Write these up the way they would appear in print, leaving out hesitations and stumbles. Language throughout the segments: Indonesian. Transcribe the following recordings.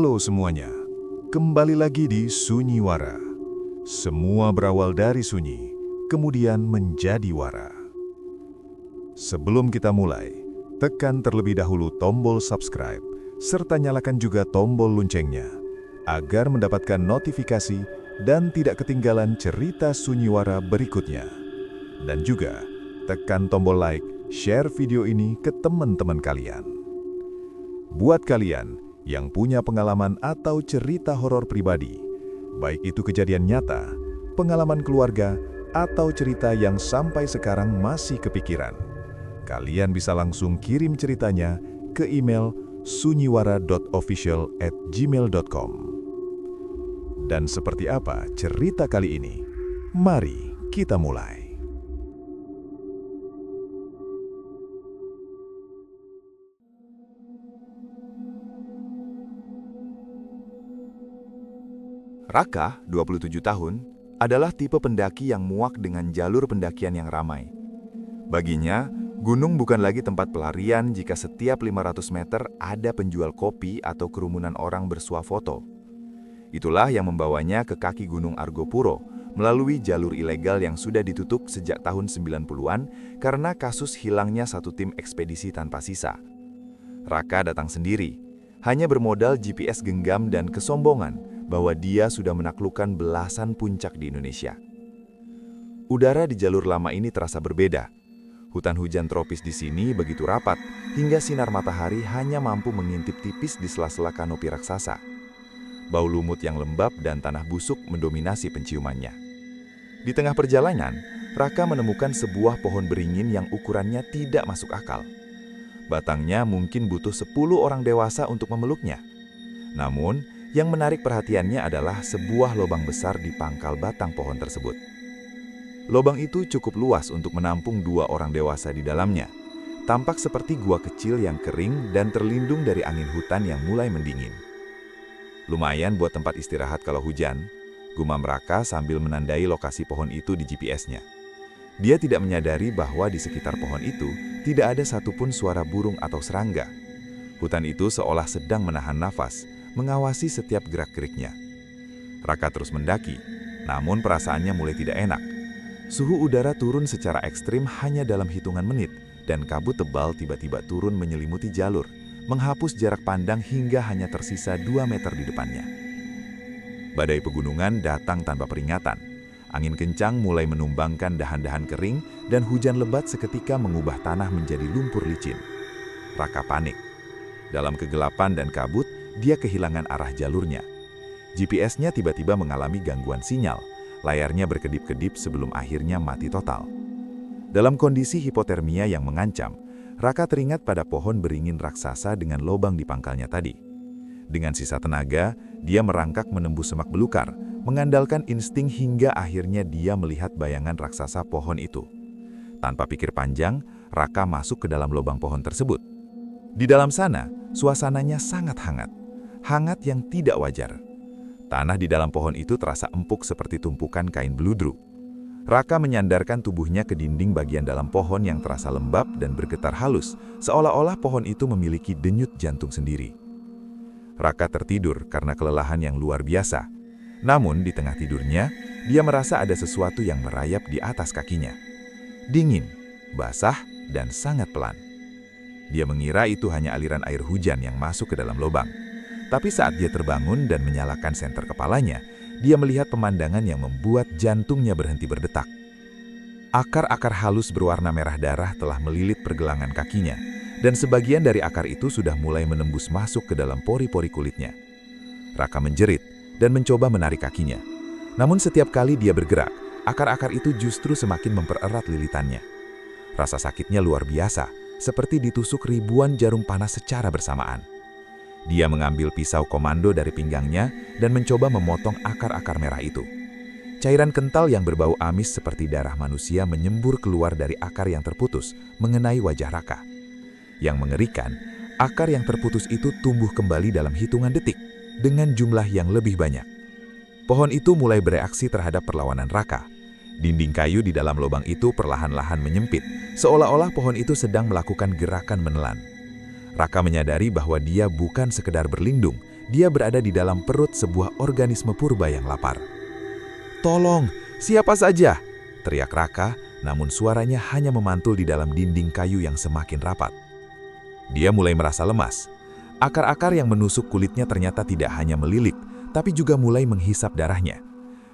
Halo semuanya, kembali lagi di Sunyiwara. Semua berawal dari sunyi, kemudian menjadi wara. Sebelum kita mulai, tekan terlebih dahulu tombol subscribe, serta nyalakan juga tombol loncengnya, agar mendapatkan notifikasi dan tidak ketinggalan cerita Sunyiwara berikutnya. Dan juga, tekan tombol like, share video ini ke teman-teman kalian. Buat kalian yang punya pengalaman atau cerita horor pribadi, baik itu kejadian nyata, pengalaman keluarga, atau cerita yang sampai sekarang masih kepikiran, kalian bisa langsung kirim ceritanya ke email sunyiwara.official@gmail.com. Dan seperti apa cerita kali ini? Mari kita mulai. Raka, 27 tahun, adalah tipe pendaki yang muak dengan jalur pendakian yang ramai. Baginya, gunung bukan lagi tempat pelarian jika setiap 500 meter ada penjual kopi atau kerumunan orang bersuah foto. Itulah yang membawanya ke kaki Gunung Argopuro melalui jalur ilegal yang sudah ditutup sejak tahun 90-an karena kasus hilangnya satu tim ekspedisi tanpa sisa. Raka datang sendiri, hanya bermodal GPS genggam dan kesombongan bahwa dia sudah menaklukkan belasan puncak di Indonesia. Udara di jalur lama ini terasa berbeda. Hutan hujan tropis di sini begitu rapat, hingga sinar matahari hanya mampu mengintip tipis di sela-sela kanopi raksasa. Bau lumut yang lembab dan tanah busuk mendominasi penciumannya. Di tengah perjalanan, Raka menemukan sebuah pohon beringin yang ukurannya tidak masuk akal. Batangnya mungkin butuh 10 orang dewasa untuk memeluknya. Namun, yang menarik perhatiannya adalah sebuah lubang besar di pangkal batang pohon tersebut. Lubang itu cukup luas untuk menampung 2 orang dewasa di dalamnya. Tampak seperti gua kecil yang kering dan terlindung dari angin hutan yang mulai mendingin. Lumayan buat tempat istirahat kalau hujan, gumam Raka sambil menandai lokasi pohon itu di GPS-nya. Dia tidak menyadari bahwa di sekitar pohon itu tidak ada satupun suara burung atau serangga. Hutan itu seolah sedang menahan nafas, mengawasi setiap gerak-geriknya. Raka terus mendaki, namun perasaannya mulai tidak enak. Suhu udara turun secara ekstrim hanya dalam hitungan menit, dan kabut tebal tiba-tiba turun menyelimuti jalur, menghapus jarak pandang hingga hanya tersisa 2 meter di depannya. Badai pegunungan datang tanpa peringatan. Angin kencang mulai menumbangkan dahan-dahan kering, dan hujan lebat seketika mengubah tanah menjadi lumpur licin. Raka panik. Dalam kegelapan dan kabut, dia kehilangan arah jalurnya. GPS-nya tiba-tiba mengalami gangguan sinyal. Layarnya berkedip-kedip sebelum akhirnya mati total. Dalam kondisi hipotermia yang mengancam, Raka teringat pada pohon beringin raksasa dengan lubang di pangkalnya tadi. Dengan sisa tenaga, dia merangkak menembus semak belukar, mengandalkan insting hingga akhirnya dia melihat bayangan raksasa pohon itu. Tanpa pikir panjang, Raka masuk ke dalam lubang pohon tersebut. Di dalam sana, suasananya sangat hangat. Hangat yang tidak wajar. Tanah di dalam pohon itu terasa empuk seperti tumpukan kain beludru. Raka menyandarkan tubuhnya ke dinding bagian dalam pohon yang terasa lembab dan bergetar halus, seolah-olah pohon itu memiliki denyut jantung sendiri. Raka tertidur karena kelelahan yang luar biasa. Namun di tengah tidurnya, dia merasa ada sesuatu yang merayap di atas kakinya. Dingin, basah, dan sangat pelan. Dia mengira itu hanya aliran air hujan yang masuk ke dalam lubang. Tapi saat dia terbangun dan menyalakan senter kepalanya, dia melihat pemandangan yang membuat jantungnya berhenti berdetak. Akar-akar halus berwarna merah darah telah melilit pergelangan kakinya, dan sebagian dari akar itu sudah mulai menembus masuk ke dalam pori-pori kulitnya. Raka menjerit dan mencoba menarik kakinya. Namun setiap kali dia bergerak, akar-akar itu justru semakin mempererat lilitannya. Rasa sakitnya luar biasa, seperti ditusuk ribuan jarum panas secara bersamaan. Dia mengambil pisau komando dari pinggangnya dan mencoba memotong akar-akar merah itu. Cairan kental yang berbau amis seperti darah manusia menyembur keluar dari akar yang terputus, mengenai wajah Raka. Yang mengerikan, akar yang terputus itu tumbuh kembali dalam hitungan detik, dengan jumlah yang lebih banyak. Pohon itu mulai bereaksi terhadap perlawanan Raka. Dinding kayu di dalam lubang itu perlahan-lahan menyempit, seolah-olah pohon itu sedang melakukan gerakan menelan. Raka menyadari bahwa dia bukan sekedar berlindung, dia berada di dalam perut sebuah organisme purba yang lapar. "Tolong, siapa saja!" teriak Raka, namun suaranya hanya memantul di dalam dinding kayu yang semakin rapat. Dia mulai merasa lemas. Akar-akar yang menusuk kulitnya ternyata tidak hanya melilit, tapi juga mulai menghisap darahnya.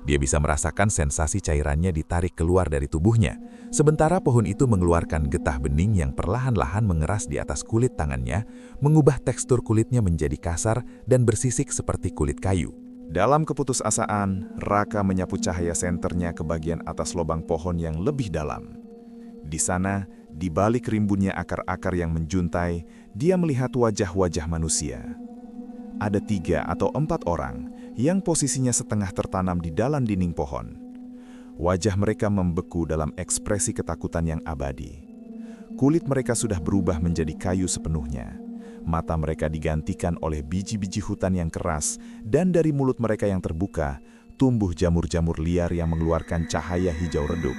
Dia bisa merasakan sensasi cairannya ditarik keluar dari tubuhnya, sementara pohon itu mengeluarkan getah bening yang perlahan-lahan mengeras di atas kulit tangannya, mengubah tekstur kulitnya menjadi kasar dan bersisik seperti kulit kayu. Dalam keputusasaan, Raka menyapu cahaya senternya ke bagian atas lubang pohon yang lebih dalam. Di sana, di balik rimbunnya akar-akar yang menjuntai, dia melihat wajah-wajah manusia. Ada 3 atau 4 orang yang posisinya setengah tertanam di dalam dinding pohon. Wajah mereka membeku dalam ekspresi ketakutan yang abadi. Kulit mereka sudah berubah menjadi kayu sepenuhnya. Mata mereka digantikan oleh biji-biji hutan yang keras, dan dari mulut mereka yang terbuka, tumbuh jamur-jamur liar yang mengeluarkan cahaya hijau redup.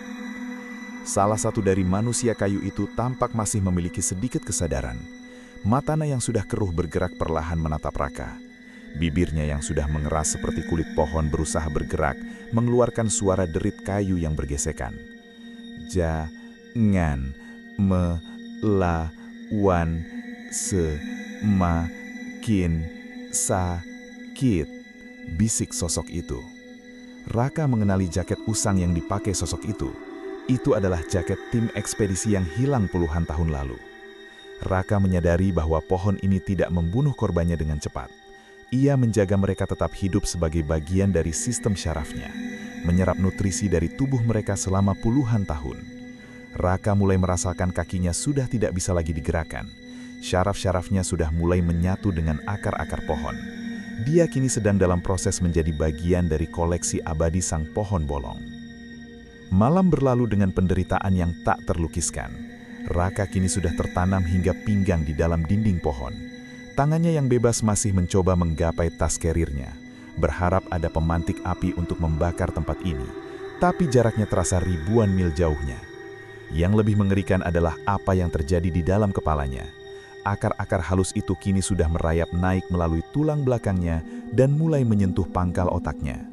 Salah satu dari manusia kayu itu tampak masih memiliki sedikit kesadaran. Matanya yang sudah keruh bergerak perlahan menatap Raka. Bibirnya yang sudah mengeras seperti kulit pohon berusaha bergerak, mengeluarkan suara derit kayu yang bergesekan. "Jangan melawan, semakin sakit," bisik sosok itu. Raka mengenali jaket usang yang dipakai sosok itu. Itu adalah jaket tim ekspedisi yang hilang puluhan tahun lalu. Raka menyadari bahwa pohon ini tidak membunuh korbannya dengan cepat. Ia menjaga mereka tetap hidup sebagai bagian dari sistem syarafnya, menyerap nutrisi dari tubuh mereka selama puluhan tahun. Raka mulai merasakan kakinya sudah tidak bisa lagi digerakkan. Syaraf-syarafnya sudah mulai menyatu dengan akar-akar pohon. Dia kini sedang dalam proses menjadi bagian dari koleksi abadi sang pohon bolong. Malam berlalu dengan penderitaan yang tak terlukiskan. Raka kini sudah tertanam hingga pinggang di dalam dinding pohon. Tangannya yang bebas masih mencoba menggapai tas kerirnya, berharap ada pemantik api untuk membakar tempat ini, tapi jaraknya terasa ribuan mil jauhnya. Yang lebih mengerikan adalah apa yang terjadi di dalam kepalanya. Akar-akar halus itu kini sudah merayap naik melalui tulang belakangnya dan mulai menyentuh pangkal otaknya.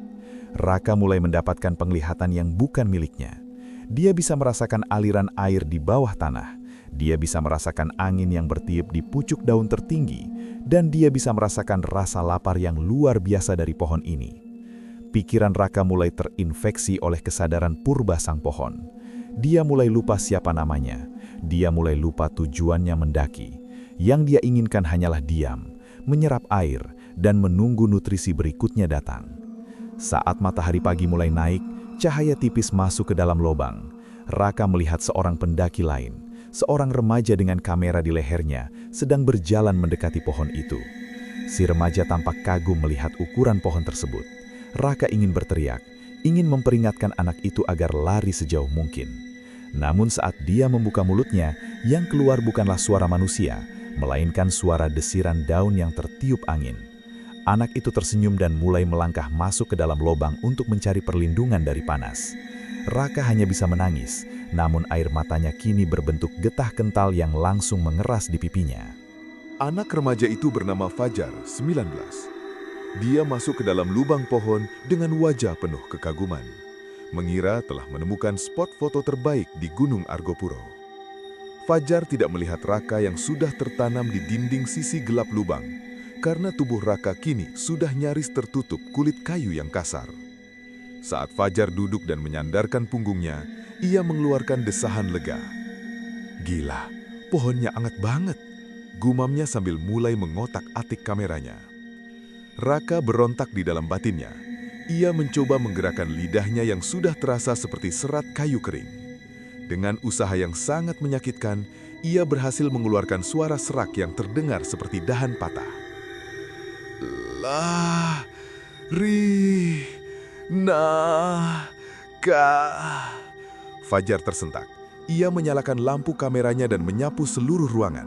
Raka mulai mendapatkan penglihatan yang bukan miliknya. Dia bisa merasakan aliran air di bawah tanah. Dia bisa merasakan angin yang bertiup di pucuk daun tertinggi. Dan dia bisa merasakan rasa lapar yang luar biasa dari pohon ini. Pikiran Raka mulai terinfeksi oleh kesadaran purba sang pohon. Dia mulai lupa siapa namanya. Dia mulai lupa tujuannya mendaki. Yang dia inginkan hanyalah diam, menyerap air, dan menunggu nutrisi berikutnya datang. Saat matahari pagi mulai naik, cahaya tipis masuk ke dalam lubang. Raka melihat seorang pendaki lain, seorang remaja dengan kamera di lehernya, sedang berjalan mendekati pohon itu. Si remaja tampak kagum melihat ukuran pohon tersebut. Raka ingin berteriak, ingin memperingatkan anak itu agar lari sejauh mungkin. Namun saat dia membuka mulutnya, yang keluar bukanlah suara manusia, melainkan suara desiran daun yang tertiup angin. Anak itu tersenyum dan mulai melangkah masuk ke dalam lubang untuk mencari perlindungan dari panas. Raka hanya bisa menangis, namun air matanya kini berbentuk getah kental yang langsung mengeras di pipinya. Anak remaja itu bernama Fajar, 19. Dia masuk ke dalam lubang pohon dengan wajah penuh kekaguman. Mengira telah menemukan spot foto terbaik di Gunung Argopuro. Fajar tidak melihat Raka yang sudah tertanam di dinding sisi gelap lubang, karena tubuh Raka kini sudah nyaris tertutup kulit kayu yang kasar. Saat Fajar duduk dan menyandarkan punggungnya, ia mengeluarkan desahan lega. "Gila, pohonnya anget banget," gumamnya sambil mulai mengotak-atik kameranya. Raka berontak di dalam batinnya. Ia mencoba menggerakkan lidahnya yang sudah terasa seperti serat kayu kering. Dengan usaha yang sangat menyakitkan, ia berhasil mengeluarkan suara serak yang terdengar seperti dahan patah. Fajar tersentak. Ia menyalakan lampu kameranya dan menyapu seluruh ruangan.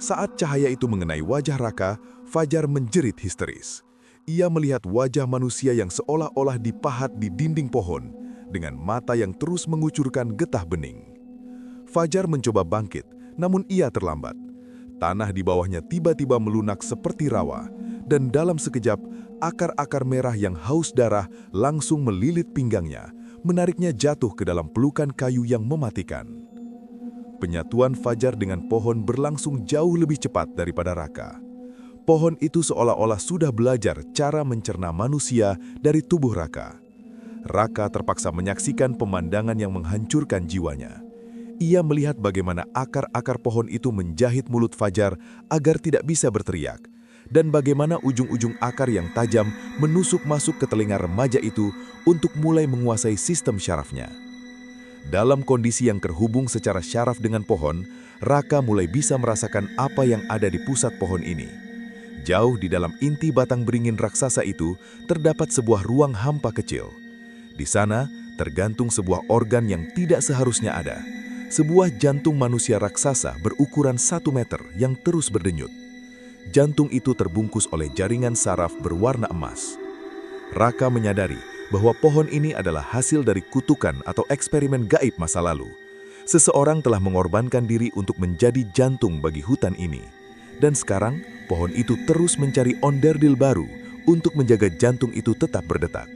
Saat cahaya itu mengenai wajah Raka, Fajar menjerit histeris. Ia melihat wajah manusia yang seolah-olah dipahat di dinding pohon, dengan mata yang terus mengucurkan getah bening. Fajar mencoba bangkit, namun ia terlambat. Tanah di bawahnya tiba-tiba melunak seperti rawa, dan dalam sekejap, akar-akar merah yang haus darah langsung melilit pinggangnya, menariknya jatuh ke dalam pelukan kayu yang mematikan. Penyatuan Fajar dengan pohon berlangsung jauh lebih cepat daripada Raka. Pohon itu seolah-olah sudah belajar cara mencerna manusia dari tubuh Raka. Raka terpaksa menyaksikan pemandangan yang menghancurkan jiwanya. Ia melihat bagaimana akar-akar pohon itu menjahit mulut Fajar agar tidak bisa berteriak, dan bagaimana ujung-ujung akar yang tajam menusuk masuk ke telinga remaja itu untuk mulai menguasai sistem syarafnya. Dalam kondisi yang terhubung secara syaraf dengan pohon, Raka mulai bisa merasakan apa yang ada di pusat pohon ini. Jauh di dalam inti batang beringin raksasa itu, terdapat sebuah ruang hampa kecil. Di sana, tergantung sebuah organ yang tidak seharusnya ada. Sebuah jantung manusia raksasa berukuran 1 meter yang terus berdenyut. Jantung itu terbungkus oleh jaringan saraf berwarna emas. Raka menyadari bahwa pohon ini adalah hasil dari kutukan atau eksperimen gaib masa lalu. Seseorang telah mengorbankan diri untuk menjadi jantung bagi hutan ini. Dan sekarang, pohon itu terus mencari onderdil baru untuk menjaga jantung itu tetap berdetak.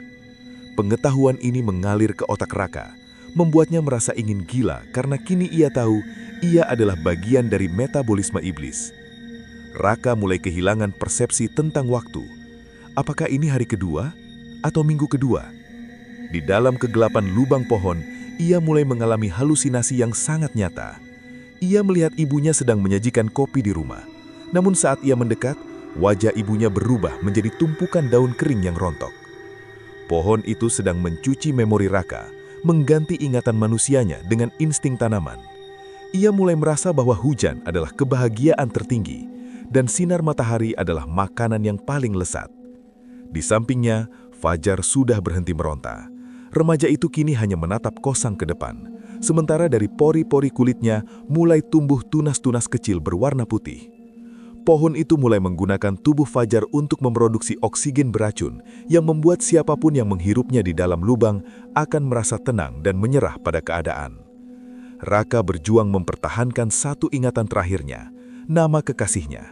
Pengetahuan ini mengalir ke otak Raka, membuatnya merasa ingin gila karena kini ia tahu ia adalah bagian dari metabolisme iblis. Raka mulai kehilangan persepsi tentang waktu. Apakah ini hari kedua atau minggu kedua? Di dalam kegelapan lubang pohon, ia mulai mengalami halusinasi yang sangat nyata. Ia melihat ibunya sedang menyajikan kopi di rumah. Namun saat ia mendekat, wajah ibunya berubah menjadi tumpukan daun kering yang rontok. Pohon itu sedang mencuci memori Raka, mengganti ingatan manusianya dengan insting tanaman. Ia mulai merasa bahwa hujan adalah kebahagiaan tertinggi, dan sinar matahari adalah makanan yang paling lezat. Di sampingnya, Fajar sudah berhenti meronta. Remaja itu kini hanya menatap kosong ke depan, sementara dari pori-pori kulitnya mulai tumbuh tunas-tunas kecil berwarna putih. Pohon itu mulai menggunakan tubuh Fajar untuk memproduksi oksigen beracun yang membuat siapapun yang menghirupnya di dalam lubang akan merasa tenang dan menyerah pada keadaan. Raka berjuang mempertahankan satu ingatan terakhirnya, nama kekasihnya.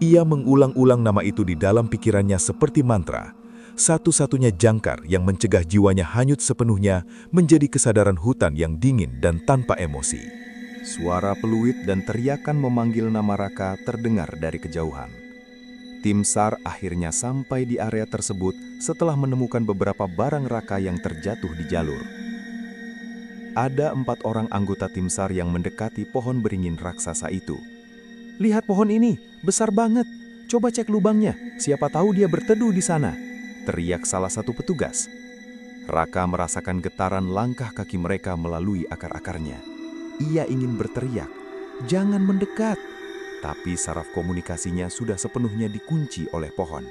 Ia mengulang-ulang nama itu di dalam pikirannya seperti mantra, satu-satunya jangkar yang mencegah jiwanya hanyut sepenuhnya menjadi kesadaran hutan yang dingin dan tanpa emosi. Suara peluit dan teriakan memanggil nama Raka terdengar dari kejauhan. Tim SAR akhirnya sampai di area tersebut setelah menemukan beberapa barang Raka yang terjatuh di jalur. Ada 4 orang anggota tim SAR yang mendekati pohon beringin raksasa itu. "Lihat pohon ini, besar banget. Coba cek lubangnya, siapa tahu dia berteduh di sana," teriak salah satu petugas. Raka merasakan getaran langkah kaki mereka melalui akar-akarnya. Ia ingin berteriak, "Jangan mendekat!" Tapi saraf komunikasinya sudah sepenuhnya dikunci oleh pohon.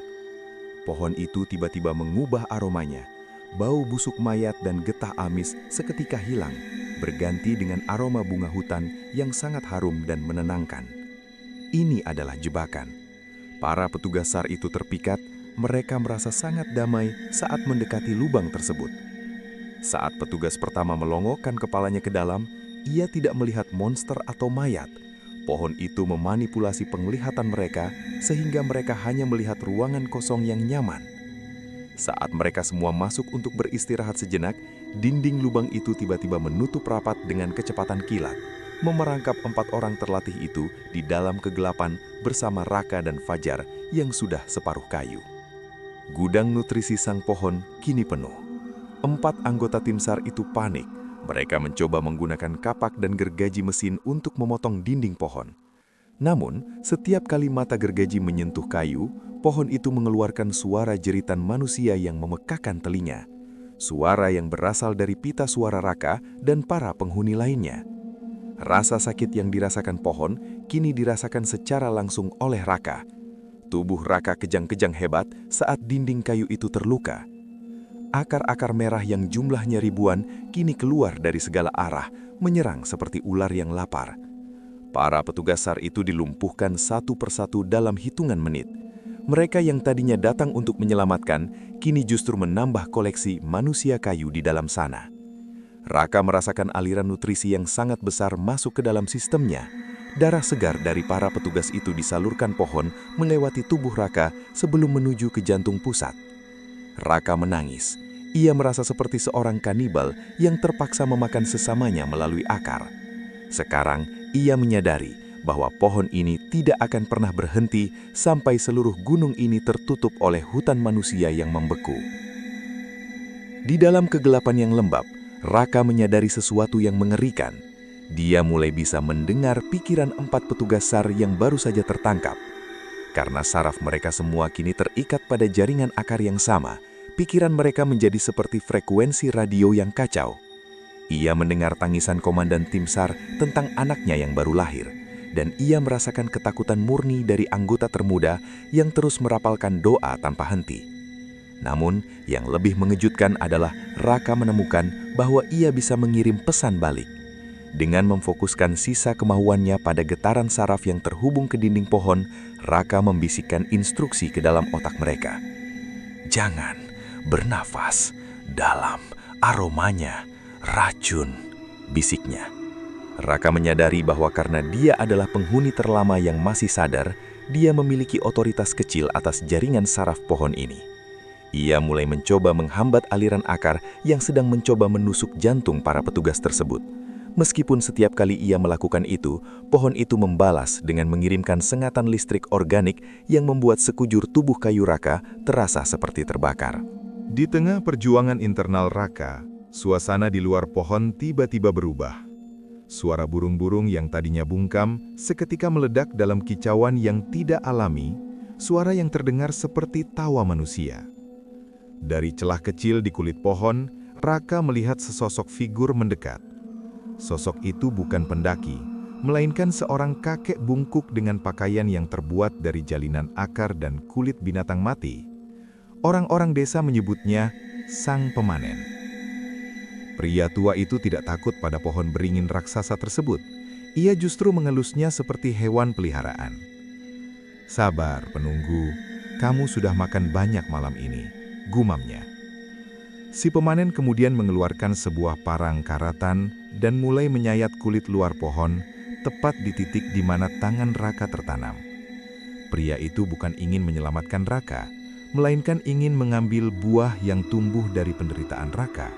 Pohon itu tiba-tiba mengubah aromanya. Bau busuk mayat dan getah amis seketika hilang, berganti dengan aroma bunga hutan yang sangat harum dan menenangkan. Ini adalah jebakan. Para petugas SAR itu terpikat. Mereka merasa sangat damai saat mendekati lubang tersebut. Saat petugas pertama melongokkan kepalanya ke dalam, ia tidak melihat monster atau mayat. Pohon itu memanipulasi penglihatan mereka sehingga mereka hanya melihat ruangan kosong yang nyaman. Saat mereka semua masuk untuk beristirahat sejenak, dinding lubang itu tiba-tiba menutup rapat dengan kecepatan kilat, memerangkap 4 orang terlatih itu di dalam kegelapan bersama Raka dan Fajar yang sudah separuh kayu. Gudang nutrisi sang pohon kini penuh. 4 anggota tim SAR itu panik. Mereka mencoba menggunakan kapak dan gergaji mesin untuk memotong dinding pohon. Namun, setiap kali mata gergaji menyentuh kayu, pohon itu mengeluarkan suara jeritan manusia yang memekakan telinga. Suara yang berasal dari pita suara Raka dan para penghuni lainnya. Rasa sakit yang dirasakan pohon kini dirasakan secara langsung oleh Raka. Tubuh Raka kejang-kejang hebat saat dinding kayu itu terluka. Akar-akar merah yang jumlahnya ribuan kini keluar dari segala arah, menyerang seperti ular yang lapar. Para petugas SAR itu dilumpuhkan satu persatu dalam hitungan menit. Mereka yang tadinya datang untuk menyelamatkan, kini justru menambah koleksi manusia kayu di dalam sana. Raka merasakan aliran nutrisi yang sangat besar masuk ke dalam sistemnya, darah segar dari para petugas itu disalurkan pohon melewati tubuh Raka sebelum menuju ke jantung pusat. Raka menangis. Ia merasa seperti seorang kanibal yang terpaksa memakan sesamanya melalui akar. Sekarang, ia menyadari bahwa pohon ini tidak akan pernah berhenti sampai seluruh gunung ini tertutup oleh hutan manusia yang membeku. Di dalam kegelapan yang lembab, Raka menyadari sesuatu yang mengerikan. Dia mulai bisa mendengar pikiran 4 petugas SAR yang baru saja tertangkap. Karena saraf mereka semua kini terikat pada jaringan akar yang sama, pikiran mereka menjadi seperti frekuensi radio yang kacau. Ia mendengar tangisan komandan tim SAR tentang anaknya yang baru lahir, dan ia merasakan ketakutan murni dari anggota termuda yang terus merapalkan doa tanpa henti. Namun, yang lebih mengejutkan adalah Raka menemukan bahwa ia bisa mengirim pesan balik. Dengan memfokuskan sisa kemauannya pada getaran saraf yang terhubung ke dinding pohon, Raka membisikkan instruksi ke dalam otak mereka. "Jangan bernafas dalam, aromanya racun," bisiknya. Raka menyadari bahwa karena dia adalah penghuni terlama yang masih sadar, dia memiliki otoritas kecil atas jaringan saraf pohon ini. Ia mulai mencoba menghambat aliran akar yang sedang mencoba menusuk jantung para petugas tersebut. Meskipun setiap kali ia melakukan itu, pohon itu membalas dengan mengirimkan sengatan listrik organik yang membuat sekujur tubuh kayu Raka terasa seperti terbakar. Di tengah perjuangan internal Raka, suasana di luar pohon tiba-tiba berubah. Suara burung-burung yang tadinya bungkam seketika meledak dalam kicauan yang tidak alami, suara yang terdengar seperti tawa manusia. Dari celah kecil di kulit pohon, Raka melihat sesosok figur mendekat. Sosok itu bukan pendaki, melainkan seorang kakek bungkuk dengan pakaian yang terbuat dari jalinan akar dan kulit binatang mati. Orang-orang desa menyebutnya Sang Pemanen. Pria tua itu tidak takut pada pohon beringin raksasa tersebut. Ia justru mengelusnya seperti hewan peliharaan. "Sabar, penunggu. Kamu sudah makan banyak malam ini," gumamnya. Si pemanen kemudian mengeluarkan sebuah parang karatan dan mulai menyayat kulit luar pohon, tepat di titik di mana tangan Raka tertanam. Pria itu bukan ingin menyelamatkan Raka, melainkan ingin mengambil buah yang tumbuh dari penderitaan Raka.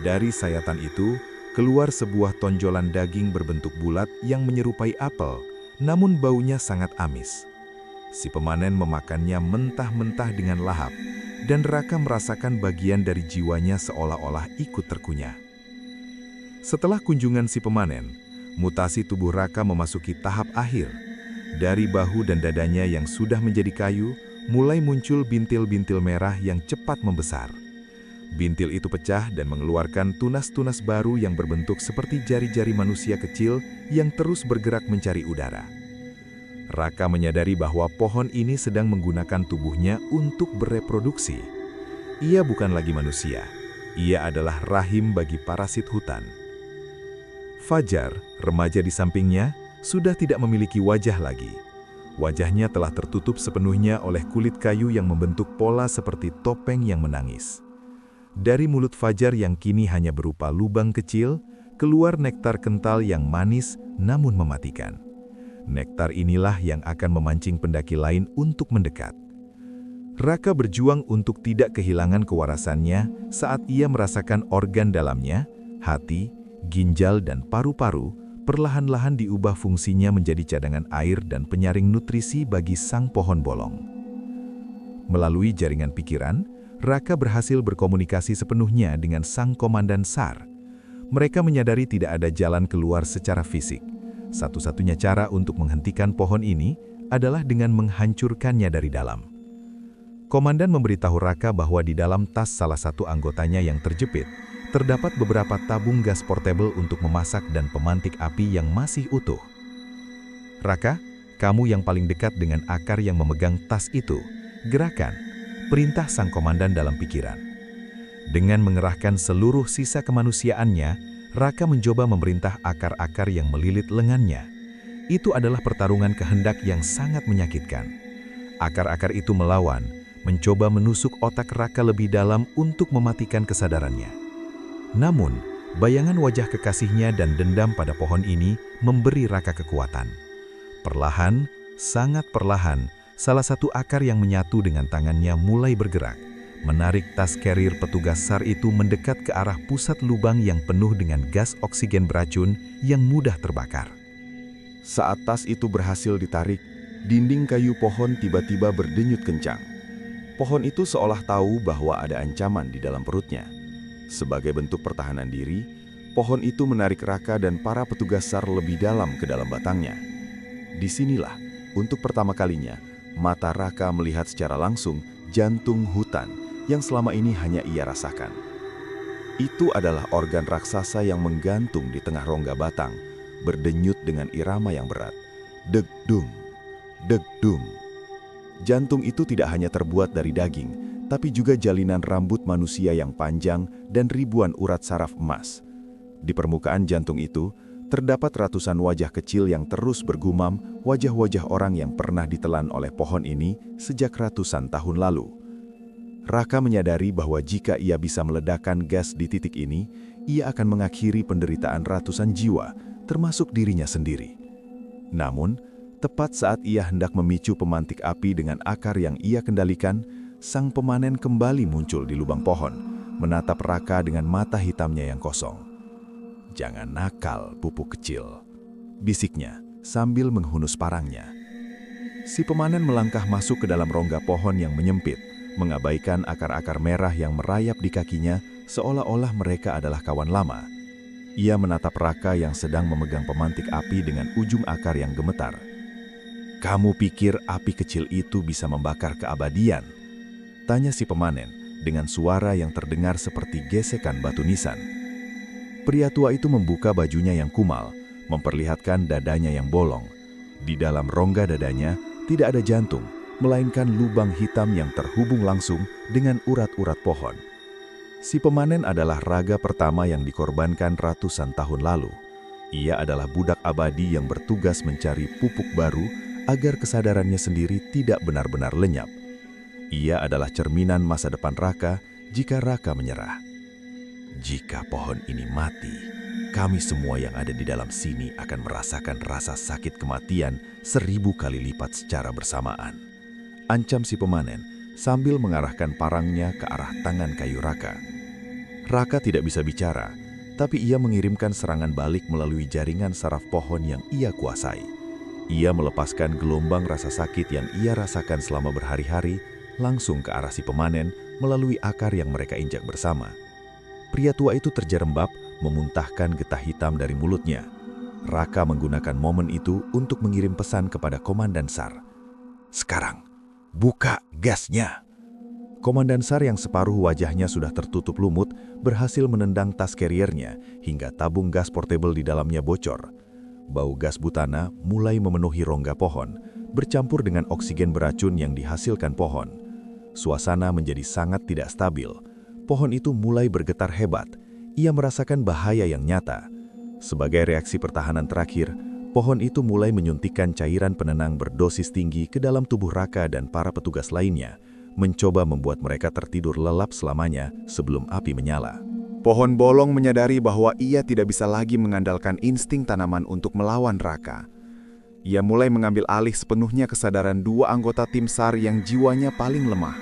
Dari sayatan itu, keluar sebuah tonjolan daging berbentuk bulat yang menyerupai apel, namun baunya sangat amis. Si pemanen memakannya mentah-mentah dengan lahap, dan Raka merasakan bagian dari jiwanya seolah-olah ikut terkunyah. Setelah kunjungan si pemanen, mutasi tubuh Raka memasuki tahap akhir. Dari bahu dan dadanya yang sudah menjadi kayu, mulai muncul bintil-bintil merah yang cepat membesar. Bintil itu pecah dan mengeluarkan tunas-tunas baru yang berbentuk seperti jari-jari manusia kecil yang terus bergerak mencari udara. Raka menyadari bahwa pohon ini sedang menggunakan tubuhnya untuk bereproduksi. Ia bukan lagi manusia, ia adalah rahim bagi parasit hutan. Fajar, remaja di sampingnya, sudah tidak memiliki wajah lagi. Wajahnya telah tertutup sepenuhnya oleh kulit kayu yang membentuk pola seperti topeng yang menangis. Dari mulut Fajar yang kini hanya berupa lubang kecil, keluar nektar kental yang manis namun mematikan. Nektar inilah yang akan memancing pendaki lain untuk mendekat. Raka berjuang untuk tidak kehilangan kewarasannya saat ia merasakan organ dalamnya, hati, ginjal, dan paru-paru perlahan-lahan diubah fungsinya menjadi cadangan air dan penyaring nutrisi bagi sang pohon bolong. Melalui jaringan pikiran, Raka berhasil berkomunikasi sepenuhnya dengan sang komandan SAR. Mereka menyadari tidak ada jalan keluar secara fisik. Satu-satunya cara untuk menghentikan pohon ini adalah dengan menghancurkannya dari dalam. Komandan memberitahu Raka bahwa di dalam tas salah satu anggotanya yang terjepit, terdapat beberapa tabung gas portable untuk memasak dan pemantik api yang masih utuh. "Raka, kamu yang paling dekat dengan akar yang memegang tas itu. Gerakan," perintah sang komandan dalam pikiran. Dengan mengerahkan seluruh sisa kemanusiaannya, Raka mencoba memerintah akar-akar yang melilit lengannya. Itu adalah pertarungan kehendak yang sangat menyakitkan. Akar-akar itu melawan, mencoba menusuk otak Raka lebih dalam untuk mematikan kesadarannya. Namun, Bayangan wajah kekasihnya dan dendam pada pohon ini memberi Raka kekuatan. Perlahan, sangat perlahan, salah satu akar yang menyatu dengan tangannya mulai bergerak, menarik tas carrier petugas SAR itu mendekat ke arah pusat lubang yang penuh dengan gas oksigen beracun yang mudah terbakar. Saat tas itu berhasil ditarik, dinding kayu pohon tiba-tiba berdenyut kencang. Pohon itu seolah tahu bahwa ada ancaman di dalam perutnya. Sebagai bentuk pertahanan diri, pohon itu menarik Raka dan para petugas SAR lebih dalam ke dalam batangnya. Disinilah, untuk pertama kalinya, mata Raka melihat secara langsung jantung hutan yang selama ini hanya ia rasakan. Itu adalah organ raksasa yang menggantung di tengah rongga batang, berdenyut dengan irama yang berat. Deg-dung, deg-dung. Jantung itu tidak hanya terbuat dari daging, tapi juga jalinan rambut manusia yang panjang dan ribuan urat saraf emas. Di permukaan jantung itu, terdapat ratusan wajah kecil yang terus bergumam, wajah-wajah orang yang pernah ditelan oleh pohon ini sejak ratusan tahun lalu. Raka menyadari bahwa jika ia bisa meledakkan gas di titik ini, ia akan mengakhiri penderitaan ratusan jiwa, termasuk dirinya sendiri. Namun, tepat saat ia hendak memicu pemantik api dengan akar yang ia kendalikan, sang pemanen kembali muncul di lubang pohon, menatap Raka dengan mata hitamnya yang kosong. "Jangan nakal, pupuk kecil," bisiknya sambil menghunus parangnya. Si pemanen melangkah masuk ke dalam rongga pohon yang menyempit, mengabaikan akar-akar merah yang merayap di kakinya seolah-olah mereka adalah kawan lama. Ia menatap Raka yang sedang memegang pemantik api dengan ujung akar yang gemetar. "Kamu pikir api kecil itu bisa membakar keabadian?" tanya si pemanen dengan suara yang terdengar seperti gesekan batu nisan. Pria tua itu membuka bajunya yang kumal, memperlihatkan dadanya yang bolong. Di dalam rongga dadanya tidak ada jantung, melainkan lubang hitam yang terhubung langsung dengan urat-urat pohon. Si pemanen adalah raga pertama yang dikorbankan ratusan tahun lalu. Ia adalah budak abadi yang bertugas mencari pupuk baru agar kesadarannya sendiri tidak benar-benar lenyap. Ia adalah cerminan masa depan Raka jika Raka menyerah. "Jika pohon ini mati, kami semua yang ada di dalam sini akan merasakan rasa sakit kematian 1000 kali lipat secara bersamaan," ancam si pemanen sambil mengarahkan parangnya ke arah tangan kayu Raka. Raka tidak bisa bicara, tapi ia mengirimkan serangan balik melalui jaringan saraf pohon yang ia kuasai. Ia melepaskan gelombang rasa sakit yang ia rasakan selama berhari-hari langsung ke arah si pemanen melalui akar yang mereka injak bersama. Pria tua itu terjerembab, memuntahkan getah hitam dari mulutnya. Raka menggunakan momen itu untuk mengirim pesan kepada Komandan SAR. "Sekarang, buka gasnya!" Komandan SAR yang separuh wajahnya sudah tertutup lumut berhasil menendang tas carriernya hingga tabung gas portable di dalamnya bocor. Bau gas butana mulai memenuhi rongga pohon, bercampur dengan oksigen beracun yang dihasilkan pohon. Suasana menjadi sangat tidak stabil. Pohon itu mulai bergetar hebat. Ia merasakan bahaya yang nyata. Sebagai reaksi pertahanan terakhir, pohon itu mulai menyuntikkan cairan penenang berdosis tinggi ke dalam tubuh Raka dan para petugas lainnya, mencoba membuat mereka tertidur lelap selamanya sebelum api menyala. Pohon bolong menyadari bahwa ia tidak bisa lagi mengandalkan insting tanaman untuk melawan Raka. Ia mulai mengambil alih sepenuhnya kesadaran dua anggota tim SAR yang jiwanya paling lemah.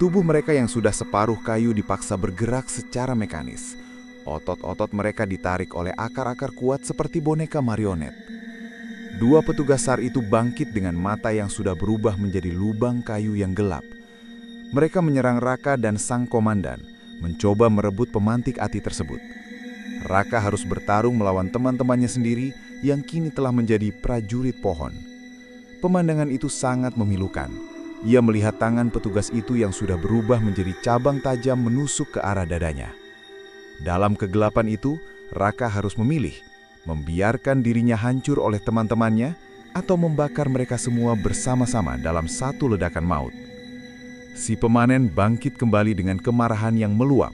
Tubuh mereka yang sudah separuh kayu dipaksa bergerak secara mekanis. Otot-otot mereka ditarik oleh akar-akar kuat seperti boneka marionet. Dua petugas SAR itu bangkit dengan mata yang sudah berubah menjadi lubang kayu yang gelap. Mereka menyerang Raka dan sang komandan, mencoba merebut pemantik ati tersebut. Raka harus bertarung melawan teman-temannya sendiri yang kini telah menjadi prajurit pohon. Pemandangan itu sangat memilukan. Ia melihat tangan petugas itu yang sudah berubah menjadi cabang tajam menusuk ke arah dadanya. Dalam kegelapan itu, Raka harus memilih, membiarkan dirinya hancur oleh teman-temannya atau membakar mereka semua bersama-sama dalam satu ledakan maut. Si pemanen bangkit kembali dengan kemarahan yang meluap.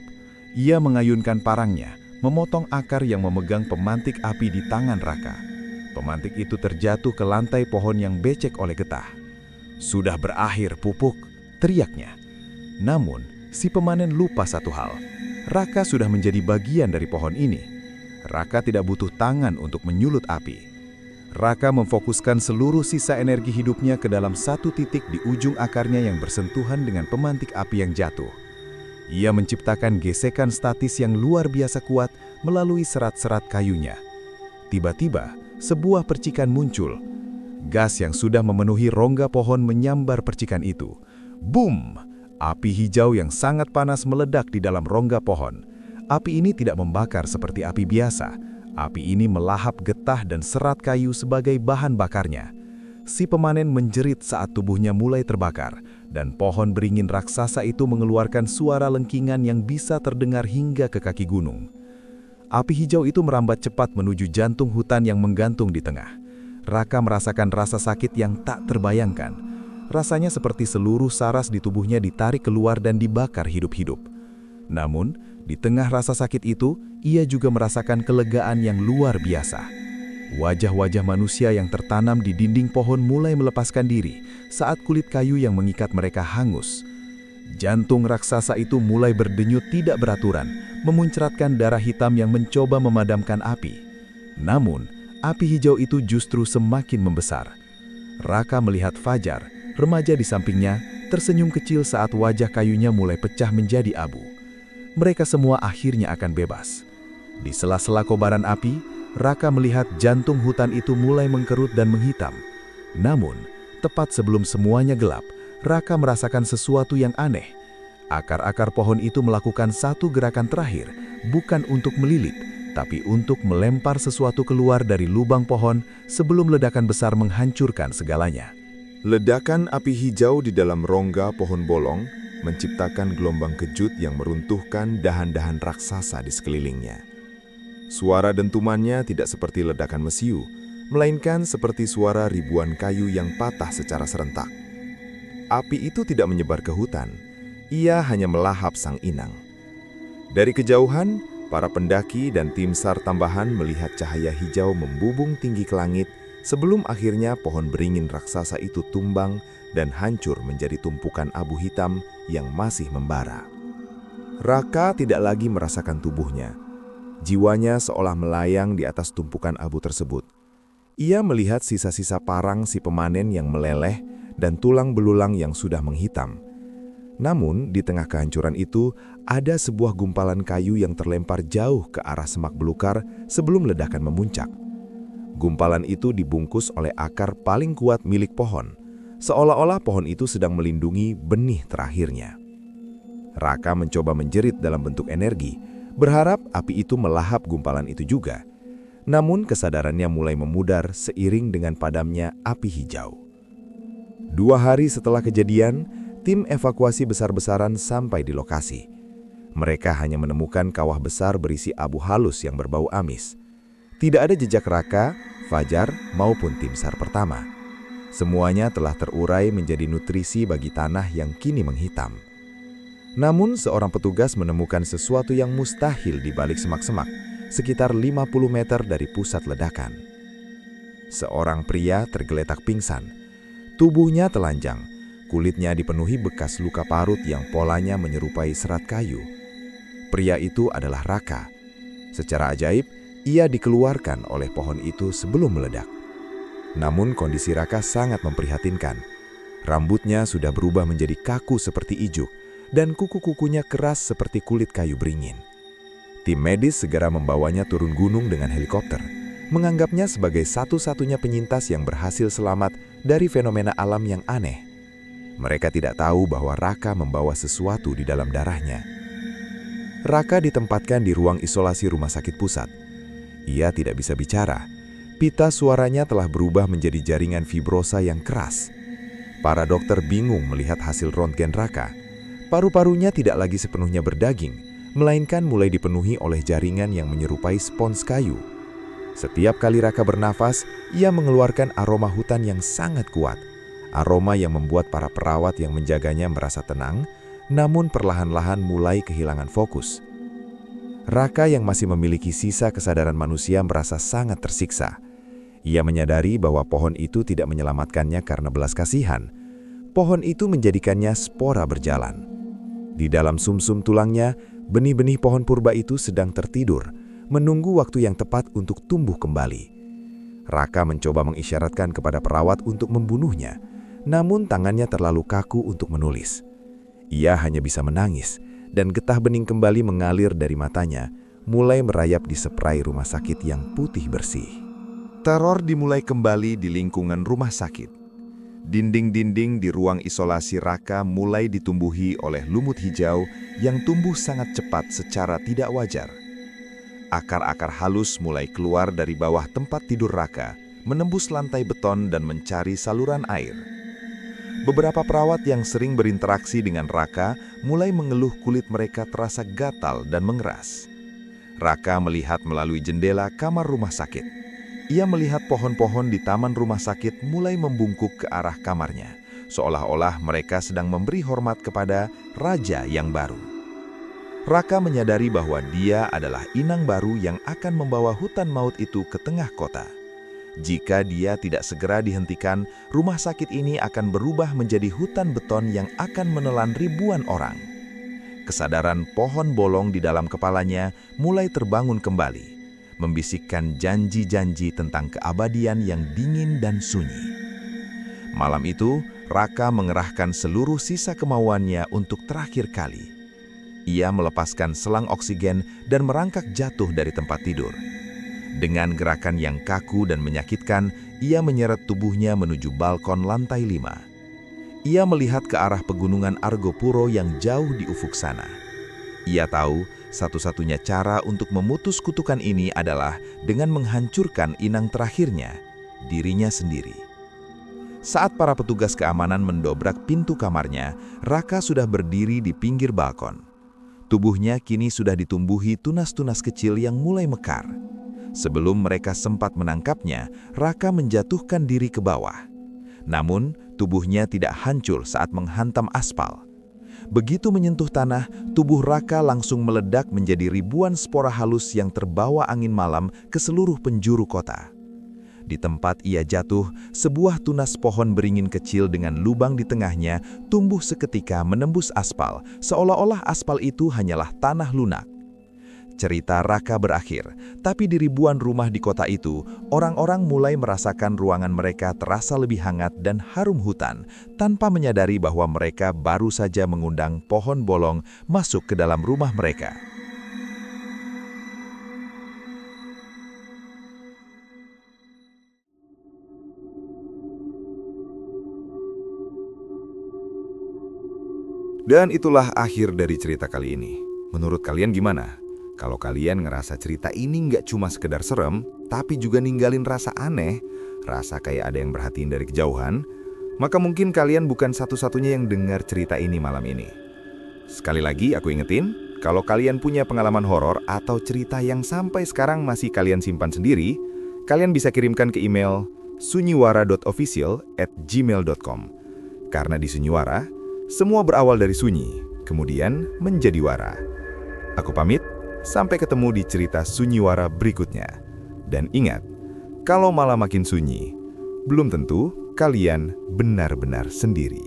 Ia mengayunkan parangnya, memotong akar yang memegang pemantik api di tangan Raka. Pemantik itu terjatuh ke lantai pohon yang becek oleh getah. "Sudah berakhir, pupuk," teriaknya. Namun, si pemanen lupa satu hal. Raka sudah menjadi bagian dari pohon ini. Raka tidak butuh tangan untuk menyulut api. Raka memfokuskan seluruh sisa energi hidupnya ke dalam satu titik di ujung akarnya yang bersentuhan dengan pemantik api yang jatuh. Ia menciptakan gesekan statis yang luar biasa kuat melalui serat-serat kayunya. Tiba-tiba, sebuah percikan muncul. Gas yang sudah memenuhi rongga pohon menyambar percikan itu. Boom! Api hijau yang sangat panas meledak di dalam rongga pohon. Api ini tidak membakar seperti api biasa. Api ini melahap getah dan serat kayu sebagai bahan bakarnya. Si pemanen menjerit saat tubuhnya mulai terbakar, dan pohon beringin raksasa itu mengeluarkan suara lengkingan yang bisa terdengar hingga ke kaki gunung. Api hijau itu merambat cepat menuju jantung hutan yang menggantung di tengah. Raka merasakan rasa sakit yang tak terbayangkan. Rasanya seperti seluruh saras di tubuhnya ditarik keluar dan dibakar hidup-hidup. Namun, di tengah rasa sakit itu, ia juga merasakan kelegaan yang luar biasa. Wajah-wajah manusia yang tertanam di dinding pohon mulai melepaskan diri saat kulit kayu yang mengikat mereka hangus. Jantung raksasa itu mulai berdenyut tidak beraturan, memuncratkan darah hitam yang mencoba memadamkan api. Namun, api hijau itu justru semakin membesar. Raka melihat Fajar, remaja di sampingnya, tersenyum kecil saat wajah kayunya mulai pecah menjadi abu. Mereka semua akhirnya akan bebas. Di sela-sela kobaran api, Raka melihat jantung hutan itu mulai mengkerut dan menghitam. Namun, tepat sebelum semuanya gelap, Raka merasakan sesuatu yang aneh. Akar-akar pohon itu melakukan satu gerakan terakhir, bukan untuk melilit, tapi untuk melempar sesuatu keluar dari lubang pohon sebelum ledakan besar menghancurkan segalanya. Ledakan api hijau di dalam rongga pohon bolong menciptakan gelombang kejut yang meruntuhkan dahan-dahan raksasa di sekelilingnya. Suara dentumannya tidak seperti ledakan mesiu, melainkan seperti suara ribuan kayu yang patah secara serentak. Api itu tidak menyebar ke hutan, ia hanya melahap sang inang. Dari kejauhan, para pendaki dan tim SAR tambahan melihat cahaya hijau membubung tinggi ke langit sebelum akhirnya pohon beringin raksasa itu tumbang dan hancur menjadi tumpukan abu hitam yang masih membara. Raka tidak lagi merasakan tubuhnya. Jiwanya seolah melayang di atas tumpukan abu tersebut. Ia melihat sisa-sisa parang si pemanen yang meleleh dan tulang belulang yang sudah menghitam. Namun, di tengah kehancuran itu, ada sebuah gumpalan kayu yang terlempar jauh ke arah semak belukar sebelum ledakan memuncak. Gumpalan itu dibungkus oleh akar paling kuat milik pohon, seolah-olah pohon itu sedang melindungi benih terakhirnya. Raka mencoba menjerit dalam bentuk energi, berharap api itu melahap gumpalan itu juga. Namun kesadarannya mulai memudar seiring dengan padamnya api hijau. 2 hari setelah kejadian, tim evakuasi besar-besaran sampai di lokasi. Mereka hanya menemukan kawah besar berisi abu halus yang berbau amis. Tidak ada jejak Raka, Fajar, maupun tim SAR pertama. Semuanya telah terurai menjadi nutrisi bagi tanah yang kini menghitam. Namun seorang petugas menemukan sesuatu yang mustahil di balik semak-semak, sekitar 50 meter dari pusat ledakan. Seorang pria tergeletak pingsan. Tubuhnya telanjang, kulitnya dipenuhi bekas luka parut yang polanya menyerupai serat kayu. Pria itu adalah Raka. Secara ajaib, ia dikeluarkan oleh pohon itu sebelum meledak. Namun kondisi Raka sangat memprihatinkan. Rambutnya sudah berubah menjadi kaku seperti ijuk, dan kuku-kukunya keras seperti kulit kayu beringin. Tim medis segera membawanya turun gunung dengan helikopter, menganggapnya sebagai satu-satunya penyintas yang berhasil selamat dari fenomena alam yang aneh. Mereka tidak tahu bahwa Raka membawa sesuatu di dalam darahnya. Raka ditempatkan di ruang isolasi rumah sakit pusat. Ia tidak bisa bicara. Pita suaranya telah berubah menjadi jaringan fibrosa yang keras. Para dokter bingung melihat hasil röntgen Raka. Paru-parunya tidak lagi sepenuhnya berdaging, melainkan mulai dipenuhi oleh jaringan yang menyerupai spons kayu. Setiap kali Raka bernafas, ia mengeluarkan aroma hutan yang sangat kuat. Aroma yang membuat para perawat yang menjaganya merasa tenang, namun perlahan-lahan mulai kehilangan fokus. Raka yang masih memiliki sisa kesadaran manusia merasa sangat tersiksa. Ia menyadari bahwa pohon itu tidak menyelamatkannya karena belas kasihan. Pohon itu menjadikannya spora berjalan. Di dalam sumsum tulangnya, Benih-benih pohon purba itu sedang tertidur, menunggu waktu yang tepat untuk tumbuh kembali. Raka mencoba mengisyaratkan kepada perawat untuk membunuhnya, namun tangannya terlalu kaku untuk menulis. Ia hanya bisa menangis, dan getah bening kembali mengalir dari matanya, mulai merayap di spray rumah sakit yang putih bersih. Teror dimulai kembali di lingkungan rumah sakit. Dinding-dinding di ruang isolasi Raka mulai ditumbuhi oleh lumut hijau yang tumbuh sangat cepat secara tidak wajar. Akar-akar halus mulai keluar dari bawah tempat tidur Raka, menembus lantai beton dan mencari saluran air. Beberapa perawat yang sering berinteraksi dengan Raka mulai mengeluh kulit mereka terasa gatal dan mengeras. Raka melihat melalui jendela kamar rumah sakit. Ia melihat pohon-pohon di taman rumah sakit mulai membungkuk ke arah kamarnya, seolah-olah mereka sedang memberi hormat kepada raja yang baru. Raka menyadari bahwa dia adalah inang baru yang akan membawa hutan maut itu ke tengah kota. Jika dia tidak segera dihentikan, rumah sakit ini akan berubah menjadi hutan beton yang akan menelan ribuan orang. Kesadaran pohon bolong di dalam kepalanya mulai terbangun kembali, membisikkan janji-janji tentang keabadian yang dingin dan sunyi. Malam itu, Raka mengerahkan seluruh sisa kemauannya untuk terakhir kali. Ia melepaskan selang oksigen dan merangkak jatuh dari tempat tidur. Dengan gerakan yang kaku dan menyakitkan, ia menyeret tubuhnya menuju balkon lantai 5. Ia melihat ke arah pegunungan Argopuro yang jauh di ufuk sana. Ia tahu satu-satunya cara untuk memutus kutukan ini adalah dengan menghancurkan inang terakhirnya, dirinya sendiri. Saat para petugas keamanan mendobrak pintu kamarnya, Raka sudah berdiri di pinggir balkon. Tubuhnya kini sudah ditumbuhi tunas-tunas kecil yang mulai mekar. Sebelum mereka sempat menangkapnya, Raka menjatuhkan diri ke bawah. Namun, tubuhnya tidak hancur saat menghantam aspal. Begitu menyentuh tanah, tubuh Raka langsung meledak menjadi ribuan spora halus yang terbawa angin malam ke seluruh penjuru kota. Di tempat ia jatuh, sebuah tunas pohon beringin kecil dengan lubang di tengahnya tumbuh seketika menembus aspal, seolah-olah aspal itu hanyalah tanah lunak. Cerita Raka berakhir, tapi di ribuan rumah di kota itu, orang-orang mulai merasakan ruangan mereka terasa lebih hangat dan harum hutan, tanpa menyadari bahwa mereka baru saja mengundang pohon bolong masuk ke dalam rumah mereka. Dan itulah akhir dari cerita kali ini. Menurut kalian gimana? Kalau kalian ngerasa cerita ini nggak cuma sekedar serem, tapi juga ninggalin rasa aneh, rasa kayak ada yang merhatiin dari kejauhan, maka mungkin kalian bukan satu-satunya yang dengar cerita ini malam ini. Sekali lagi aku ingetin, kalau kalian punya pengalaman horor atau cerita yang sampai sekarang masih kalian simpan sendiri, kalian bisa kirimkan ke email sunyiwara.official@gmail.com. Karena di Sunyiwara, semua berawal dari sunyi, kemudian menjadi wara. Aku pamit. Sampai ketemu di cerita Sunyiwara berikutnya. Dan ingat, kalau malam makin sunyi, belum tentu kalian benar-benar sendiri.